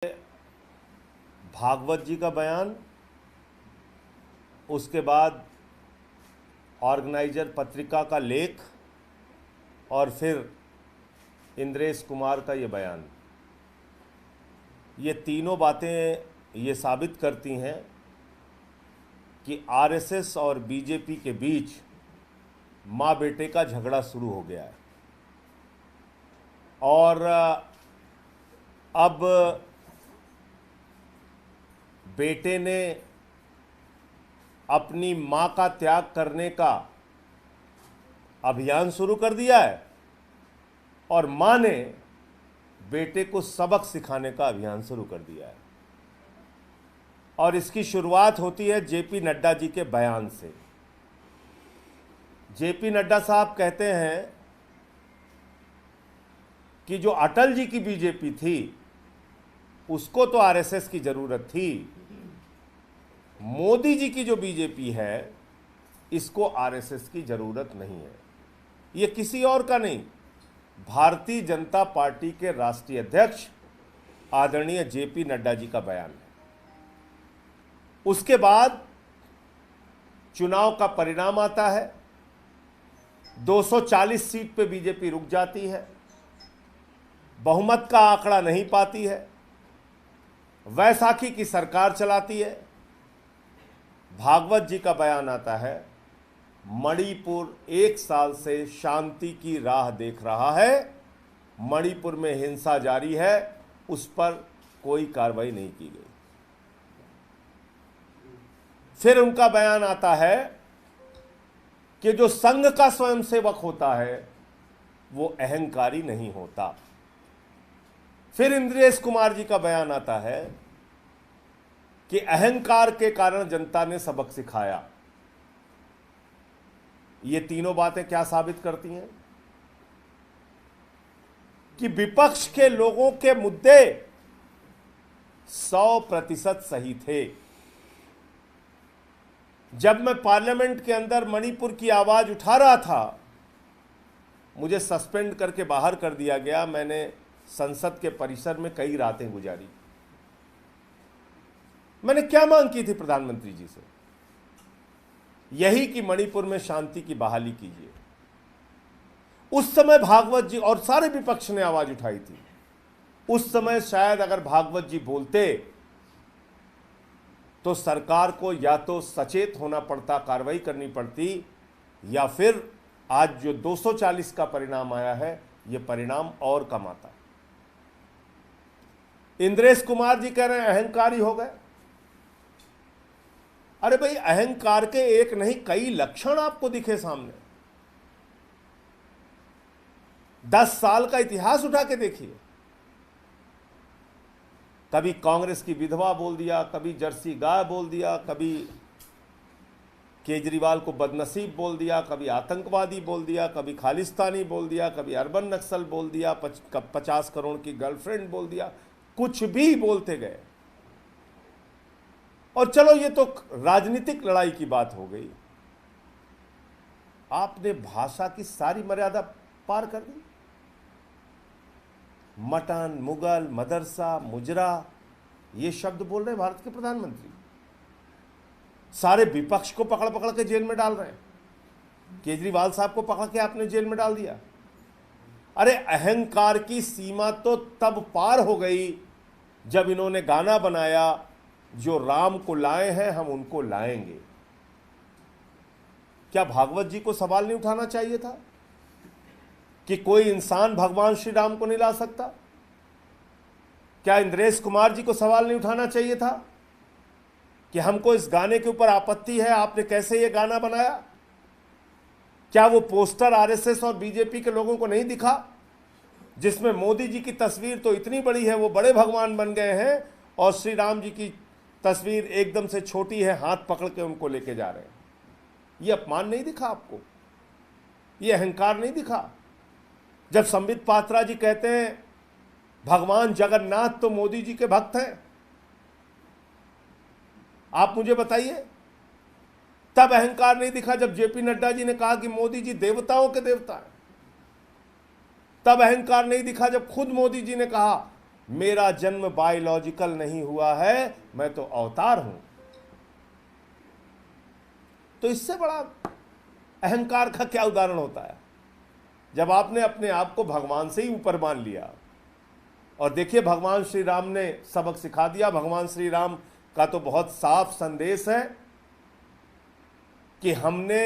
भागवत जी का बयान, उसके बाद ऑर्गेनाइजर पत्रिका का लेख और फिर इंद्रेश कुमार का ये बयान, ये तीनों बातें ये साबित करती हैं कि आरएसएस और बीजेपी के बीच माँ बेटे का झगड़ा शुरू हो गया है। और अब बेटे ने अपनी मां का त्याग करने का अभियान शुरू कर दिया है और मां ने बेटे को सबक सिखाने का अभियान शुरू कर दिया है। और इसकी शुरुआत होती है जेपी नड्डा जी के बयान से। जेपी नड्डा साहब कहते हैं कि जो अटल जी की बीजेपी थी उसको तो आरएसएस की जरूरत थी, मोदी जी की जो बीजेपी है इसको आरएसएस की जरूरत नहीं है। ये किसी और का नहीं, भारतीय जनता पार्टी के राष्ट्रीय अध्यक्ष आदरणीय जेपी नड्डा जी का बयान है। उसके बाद चुनाव का परिणाम आता है, 240 सीट पे बीजेपी रुक जाती है, बहुमत का आंकड़ा नहीं पाती है, वैसाखी की सरकार चलाती है। भागवत जी का बयान आता है, मणिपुर 1 साल से शांति की राह देख रहा है, मणिपुर में हिंसा जारी है, उस पर कोई कार्रवाई नहीं की गई। फिर उनका बयान आता है कि जो संघ का स्वयंसेवक होता है वो अहंकारी नहीं होता। फिर इंद्रेश कुमार जी का बयान आता है कि अहंकार के कारण जनता ने सबक सिखाया। ये तीनों बातें क्या साबित करती हैं कि विपक्ष के लोगों के मुद्दे 100% सही थे। जब मैं पार्लियामेंट के अंदर मणिपुर की आवाज उठा रहा था, मुझे सस्पेंड करके बाहर कर दिया गया। मैंने संसद के परिसर में कई रातें गुजारी। मैंने क्या मांग की थी प्रधानमंत्री जी से? यही कि मणिपुर में शांति की बहाली कीजिए। उस समय भागवत जी और सारे विपक्ष ने आवाज उठाई थी। उस समय शायद अगर भागवत जी बोलते तो सरकार को या तो सचेत होना पड़ता, कार्रवाई करनी पड़ती, या फिर आज जो 240 का परिणाम आया है यह परिणाम और कम आता। इंद्रेश कुमार जी कह रहे हैं अहंकारी हो गए। अरे भाई, अहंकार के एक नहीं कई लक्षण आपको दिखे सामने। 10 साल का इतिहास उठा के देखिए। कभी कांग्रेस की विधवा बोल दिया, कभी जर्सी गाय बोल दिया, कभी केजरीवाल को बदनसीब बोल दिया, कभी आतंकवादी बोल दिया, कभी खालिस्तानी बोल दिया, कभी अर्बन नक्सल बोल दिया, 50 करोड़ की गर्लफ्रेंड बोल दिया, कुछ भी बोलते गए। और चलो ये तो राजनीतिक लड़ाई की बात हो गई, आपने भाषा की सारी मर्यादा पार कर दी। मटन, मुगल, मदरसा, मुजरा, ये शब्द बोल रहे हैं भारत के प्रधानमंत्री। सारे विपक्ष को पकड़ पकड़ के जेल में डाल रहे हैं। केजरीवाल साहब को पकड़ के आपने जेल में डाल दिया। अरे अहंकार की सीमा तो तब पार हो गई जब इन्होंने गाना बनाया, जो राम को लाए हैं हम उनको लाएंगे। क्या भागवत जी को सवाल नहीं उठाना चाहिए था कि कोई इंसान भगवान श्री राम को नहीं ला सकता? क्या इंद्रेश कुमार जी को सवाल नहीं उठाना चाहिए था कि हमको इस गाने के ऊपर आपत्ति है, आपने कैसे ये गाना बनाया? क्या वो पोस्टर आरएसएस और बीजेपी के लोगों को नहीं दिखा जिसमें मोदी जी की तस्वीर तो इतनी बड़ी है, वो बड़े भगवान बन गए हैं, और श्री राम जी की तस्वीर एकदम से छोटी है, हाथ पकड़ के उनको लेके जा रहे हैं? ये अपमान नहीं दिखा आपको? ये अहंकार नहीं दिखा? जब संबित पात्रा जी कहते हैं भगवान जगन्नाथ तो मोदी जी के भक्त हैं, आप मुझे बताइए, तब अहंकार नहीं दिखा? जब जेपी नड्डा जी ने कहा कि मोदी जी देवताओं के देवता हैं, तब अहंकार नहीं दिखा? जब खुद मोदी जी ने कहा मेरा जन्म बायोलॉजिकल नहीं हुआ है, मैं तो अवतार हूं। तो इससे बड़ा अहंकार का क्या उदाहरण होता है, जब आपने अपने आप को भगवान से ही ऊपर मान लिया। और देखिए, भगवान श्री राम ने सबक सिखा दिया। भगवान श्री राम का तो बहुत साफ संदेश है कि हमने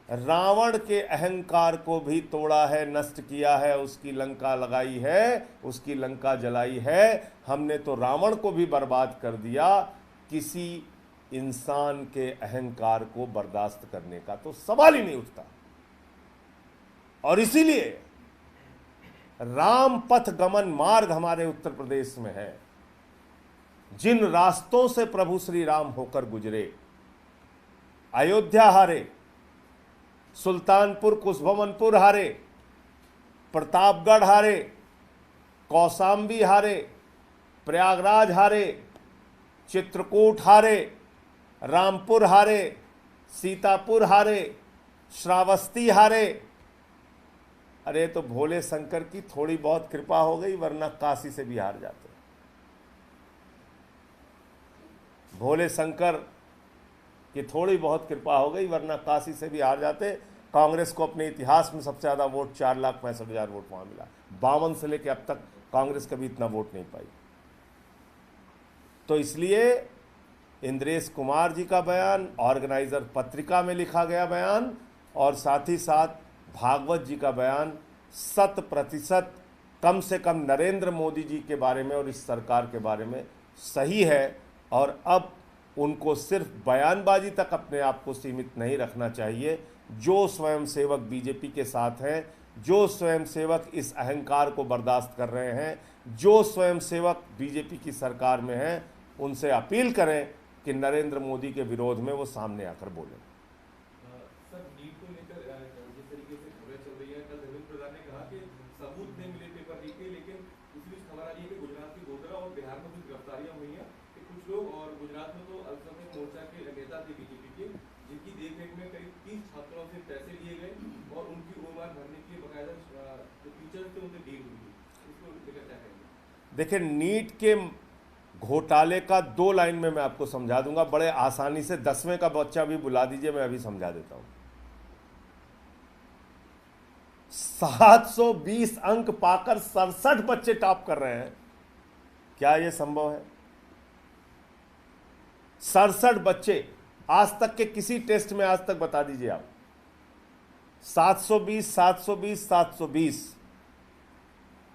रावण के अहंकार को भी तोड़ा है, नष्ट किया है, उसकी लंका लगाई है, उसकी लंका जलाई है। हमने तो रावण को भी बर्बाद कर दिया। किसी इंसान के अहंकार को बर्दाश्त करने का तो सवाल ही नहीं उठता। और इसीलिए राम पथ गमन मार्ग हमारे उत्तर प्रदेश में है। जिन रास्तों से प्रभु श्री राम होकर गुजरे, अयोध्या हारे, सुल्तानपुर कुशभवनपुर हारे, प्रतापगढ़ हारे, कौशाम्बी हारे, प्रयागराज हारे, चित्रकूट हारे, रामपुर हारे, सीतापुर हारे, श्रावस्ती हारे। अरे तो भोले शंकर की थोड़ी बहुत कृपा हो गई, वरना काशी से भी हार जाते। भोले शंकर की थोड़ी बहुत कृपा हो गई, वरना काशी से भी हार जाते। कांग्रेस को अपने इतिहास में सबसे ज़्यादा वोट 4,65,000 वोट वहाँ मिला। 52 से लेकर अब तक कांग्रेस कभी इतना वोट नहीं पाई। तो इसलिए इंद्रेश कुमार जी का बयान, ऑर्गेनाइजर पत्रिका में लिखा गया बयान, और साथ ही साथ भागवत जी का बयान 100% कम से कम नरेंद्र मोदी जी के बारे में और इस सरकार के बारे में सही है। और अब उनको सिर्फ बयानबाजी तक अपने आप को सीमित नहीं रखना चाहिए। जो स्वयंसेवक बीजेपी के साथ हैं, जो स्वयंसेवक इस अहंकार को बर्दाश्त कर रहे हैं, जो स्वयंसेवक बीजेपी की सरकार में हैं, उनसे अपील करें कि नरेंद्र मोदी के विरोध में वो सामने आकर बोलें। सर, नीट को लेकर जिस तरीके से खबरें चल रही है, कल धर्मेंद्र प्रधान ने कहा कि सबूत नहीं मिले पेपर लीक के, लेकिन दूसरी खबर आ रही है कि गुजरात की गोधरा और बिहार में कुछ गिरफ्तारियां हुई हैं कि कुछ लोग, और गुजरात में तो अल्पसंख्यक मोर्चा के नेता थे बीजेपी के, जिनकी देखरेख में करीब 30 छात्रों से पैसे लिए गए और उनकी उम्र भरने के लिए बकायदा जो टीचर थे उनसे डील हुई। इसको लेकर क्या कहेंगे? देखिए, नीट के घोटाले का 2 लाइन में मैं आपको समझा दूंगा बड़े आसानी से। 10वें का बच्चा भी बुला दीजिए, मैं अभी समझा देता हूं। 720 अंक पाकर 67 बच्चे टॉप कर रहे हैं। क्या यह संभव है? 67 बच्चे आज तक के किसी टेस्ट में, आज तक बता दीजिए आप। 720 720 720,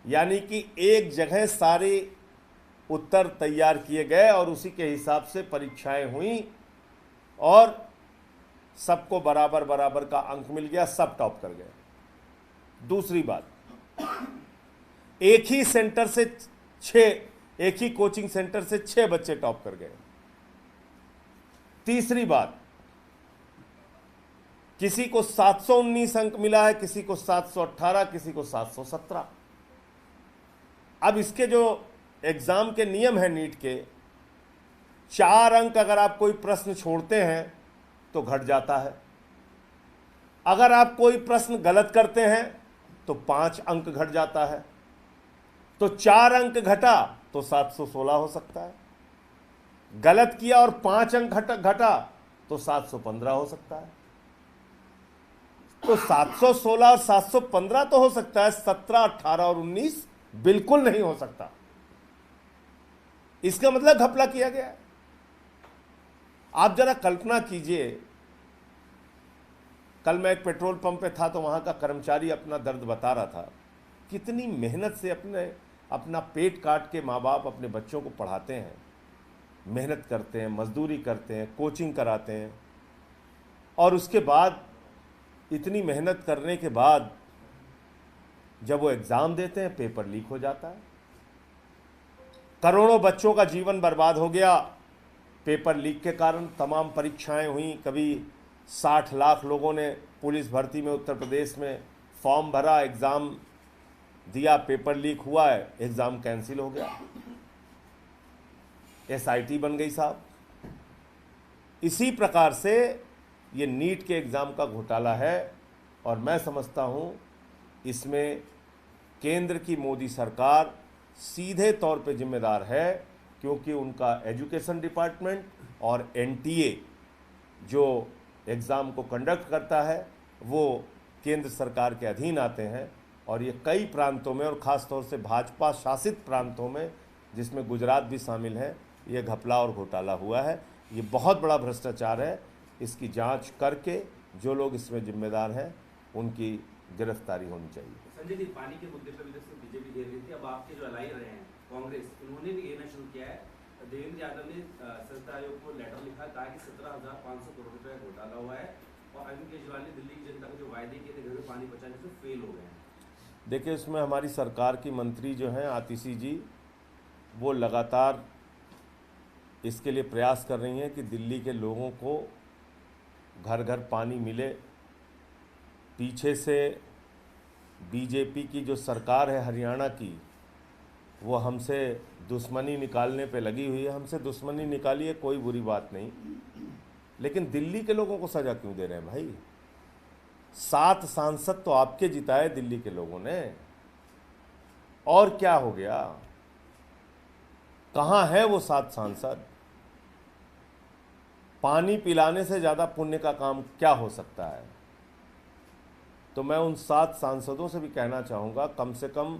यानी कि एक जगह सारे उत्तर तैयार किए गए और उसी के हिसाब से परीक्षाएं हुई और सबको बराबर बराबर का अंक मिल गया, सब टॉप कर गए। दूसरी बात, एक ही सेंटर से 6, एक ही कोचिंग सेंटर से 6 बच्चे टॉप कर गए। तीसरी बात, किसी को 719 अंक मिला है, किसी को 718, किसी को 717। अब इसके जो एग्जाम के नियम है नीट के, 4 अंक अगर आप कोई प्रश्न छोड़ते हैं तो घट जाता है। अगर आप कोई प्रश्न गलत करते हैं तो 5 अंक घट जाता है। तो 4 अंक घटा तो 716 हो सकता है। गलत किया और 5 अंक घटा तो 715 हो सकता है। तो 716 और 715 तो हो सकता है, 17, 18 और 19 बिल्कुल नहीं हो सकता। इसका मतलब घपला किया गया है। आप जरा कल्पना कीजिए, कल मैं एक पेट्रोल पंप पे था तो वहां का कर्मचारी अपना दर्द बता रहा था। कितनी मेहनत से अपना पेट काट के माँ बाप अपने बच्चों को पढ़ाते हैं, मेहनत करते हैं, मजदूरी करते हैं, कोचिंग कराते हैं, और उसके बाद इतनी मेहनत करने के बाद जब वो एग्ज़ाम देते हैं, पेपर लीक हो जाता है। करोड़ों बच्चों का जीवन बर्बाद हो गया पेपर लीक के कारण। तमाम परीक्षाएं हुई, कभी 60 लाख लोगों ने पुलिस भर्ती में उत्तर प्रदेश में फॉर्म भरा, एग्ज़ाम दिया, पेपर लीक हुआ है, एग्ज़ाम कैंसिल हो गया, SIT बन गई साहब। इसी प्रकार से ये नीट के एग्ज़ाम का घोटाला है और मैं समझता हूँ इसमें केंद्र की मोदी सरकार सीधे तौर पे जिम्मेदार है, क्योंकि उनका एजुकेशन डिपार्टमेंट और एनटीए जो एग्ज़ाम को कंडक्ट करता है वो केंद्र सरकार के अधीन आते हैं। और ये कई प्रांतों में और ख़ास तौर से भाजपा शासित प्रांतों में, जिसमें गुजरात भी शामिल है, ये घपला और घोटाला हुआ है। ये बहुत बड़ा भ्रष्टाचार है। इसकी जांच करके जो लोग इसमें जिम्मेदार हैं उनकी गिरफ्तारी होनी चाहिए। संजय जी, पानी के मुद्दे पर भी जैसे बीजेपी घेर रही थी, अब आपके जो अलाई रहे हैं कांग्रेस, उन्होंने भी घेरना शुरू किया है। देवेंद्र यादव ने संसदीय आयोग को लेटर लिखा, कहा कि 17,500 करोड़ रुपए का घोटाला हुआ है और अरविंद केजरीवाल ने दिल्ली की जनता को जो वायदे किए थे घर में पानी पहुंचाने से फेल हो गए हैं। देखिए, उसमें हमारी सरकार की मंत्री जो हैं आतिशी जी, वो लगातार इसके लिए प्रयास कर रही हैं कि दिल्ली के लोगों को घर घर पानी मिले। पीछे से बीजेपी की जो सरकार है हरियाणा की, वो हमसे दुश्मनी निकालने पे लगी हुई है। हमसे दुश्मनी निकाली है, कोई बुरी बात नहीं, लेकिन दिल्ली के लोगों को सज़ा क्यों दे रहे हैं भाई? 7 सांसद तो आपके जिताए दिल्ली के लोगों ने, और क्या हो गया? कहाँ है वो 7 सांसद? पानी पिलाने से ज़्यादा पुण्य का काम क्या हो सकता है? तो मैं उन 7 सांसदों से भी कहना चाहूँगा, कम से कम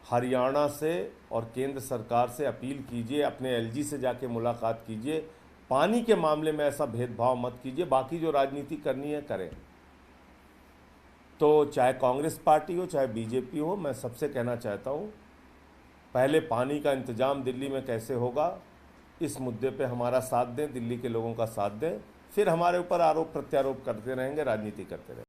हरियाणा से और केंद्र सरकार से अपील कीजिए, अपने एलजी से जाके मुलाकात कीजिए, पानी के मामले में ऐसा भेदभाव मत कीजिए। बाकी जो राजनीति करनी है करें। तो चाहे कांग्रेस पार्टी हो चाहे बीजेपी हो, मैं सबसे कहना चाहता हूँ, पहले पानी का इंतजाम दिल्ली में कैसे होगा, इस मुद्दे पे हमारा साथ दें, दिल्ली के लोगों का साथ दें। फिर हमारे ऊपर आरोप प्रत्यारोप करते रहेंगे, राजनीति करते रहेंगे।